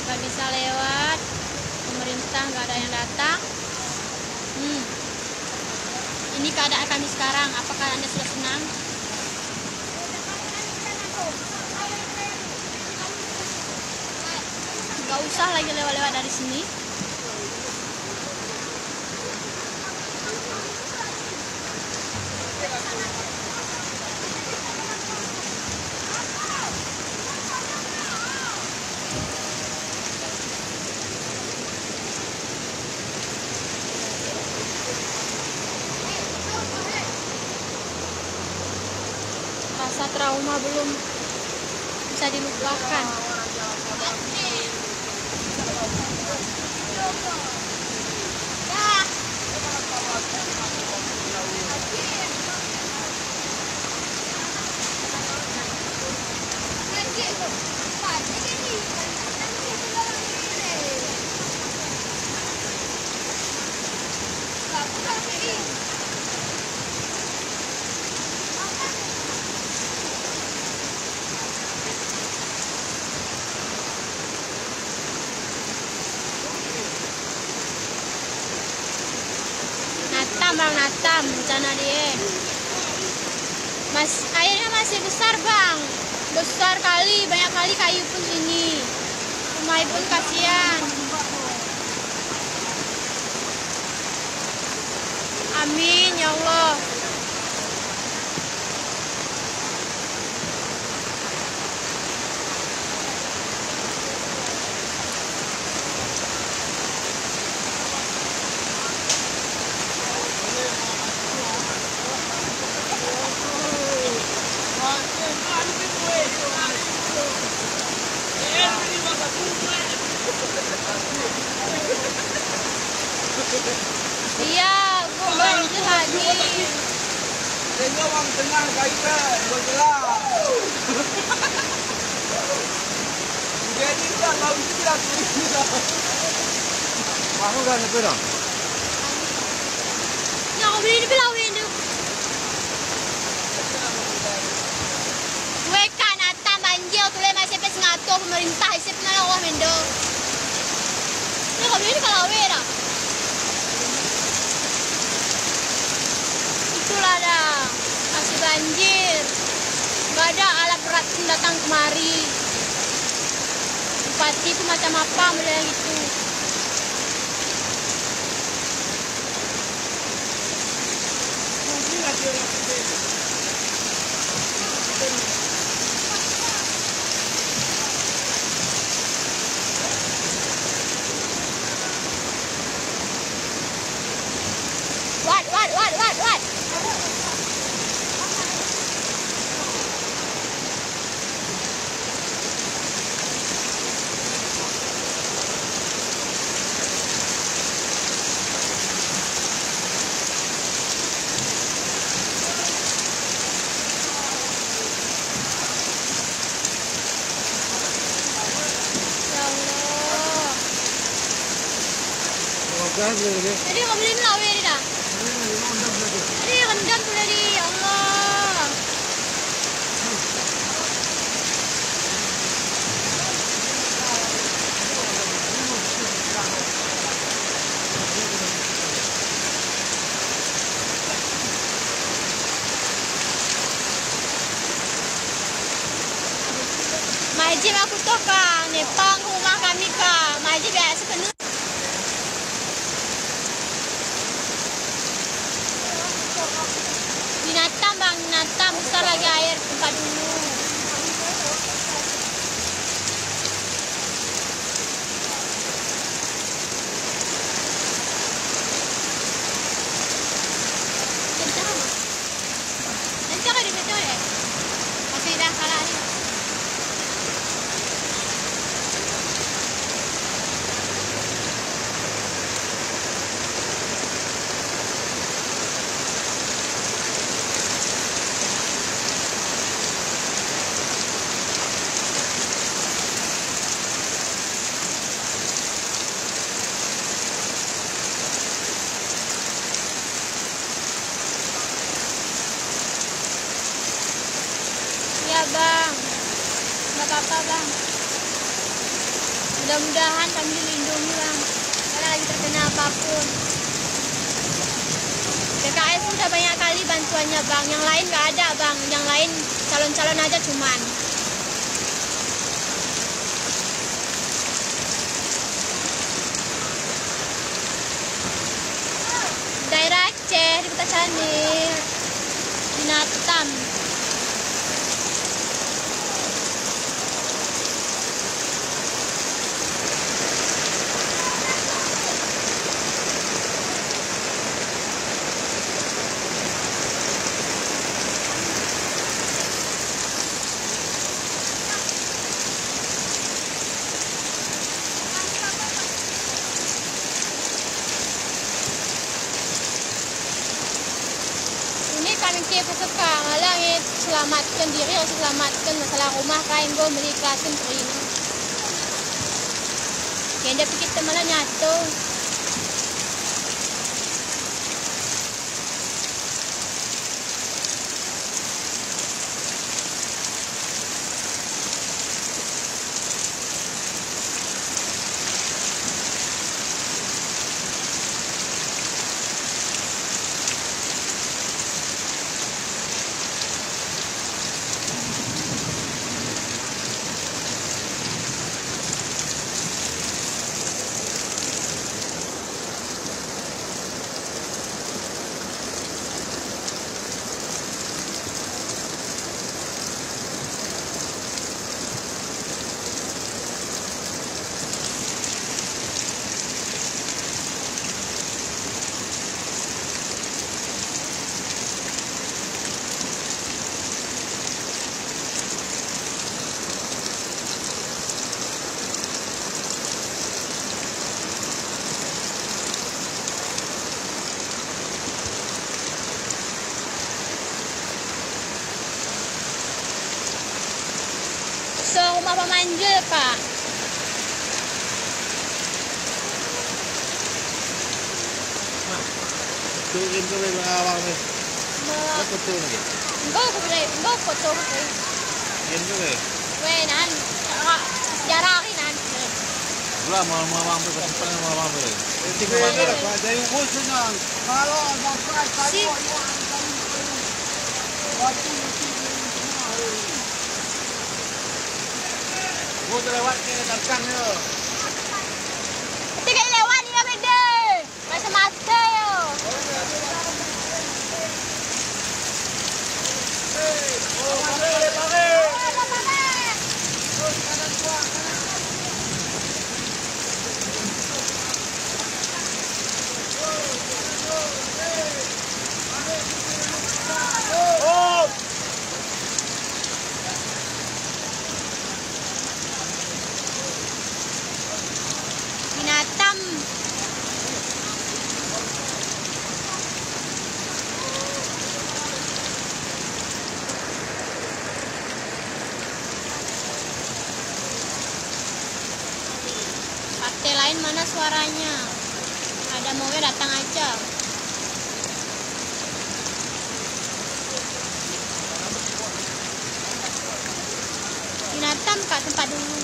Nggak bisa lewat, pemerintah nggak ada yang datang. Ini keadaan kami sekarang. Apakah Anda sudah senang? Nggak usah lagi lewat-lewat dari sini. Rasa trauma belum bisa dilupakan. Bang Natam, rencana dia. Airnya masih besar bang, besar kali, banyak kali kayu pun sini. Rumah pun kasihan. Amin ya Allah. Iya, gua bantu lagi. Tengok orang tengah kaitan, bergerak. Jadi tak kau mesti dah tulis dah. Mahu dah sampai dah. Ya, kau beli di Pelawin tu. Gue kan atas banjir tu le masih pes ngatur pemerintah isip nak lawa mendo. Ni kau beli di Pelawin dah. Itulah dah, masih banjir. Gak ada alat berat pun datang kemari. Bupati itu macam apa model itu. What? Jadi kau beli melawe ni dah. Jadi rendam tu tadi, ya Allah. Majib aku tu kah, Nepang rumah kami kah, majib biasa penuh. Binatang besar lagi air tempat dulu. Kencang ada betul ya? Masih dah kalah ni. apa-apa bang. Mudah-mudahan kami dilindungi bang. Karena lagi terkena apapun. PKS udah banyak kali bantuannya bang. Yang lain nggak ada bang. Yang lain calon-calon aja cuman. Daerah Aceh di Kota Canir, di Natam. Ini kami kepo sekarang langit selamatkan diri atau selamatkan masalah rumah kain gue beli klasin ini. Yang dia pikir malah nyatu. So, rumah pemanjel, Pak. Tukin ko may mga awang mo. Ano po lagi? Enggak foto ko. Yan ko eh. Wenan, jarakin nan. Wala, mga awang mo. Kasi pala mga awang mo eh. Tingnan mo na. Ada yung gusto na. Kalo, magpapay. Si. Huwag lewat kayo, nagkang nyo. Hindi kayo lewan niya, bede. Masa mata yo. Natam. Partai lain mana suaranya? Ada maunya datang aja. Di Natam Kak tempat dulu.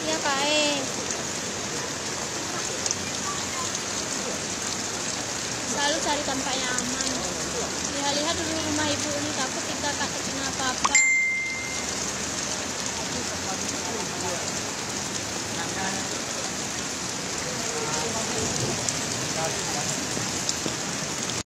Iya Kak. Selalu cari tempat yang aman. Lihat-lihat dulu rumah ibu ini, takut kita kena apa-apa.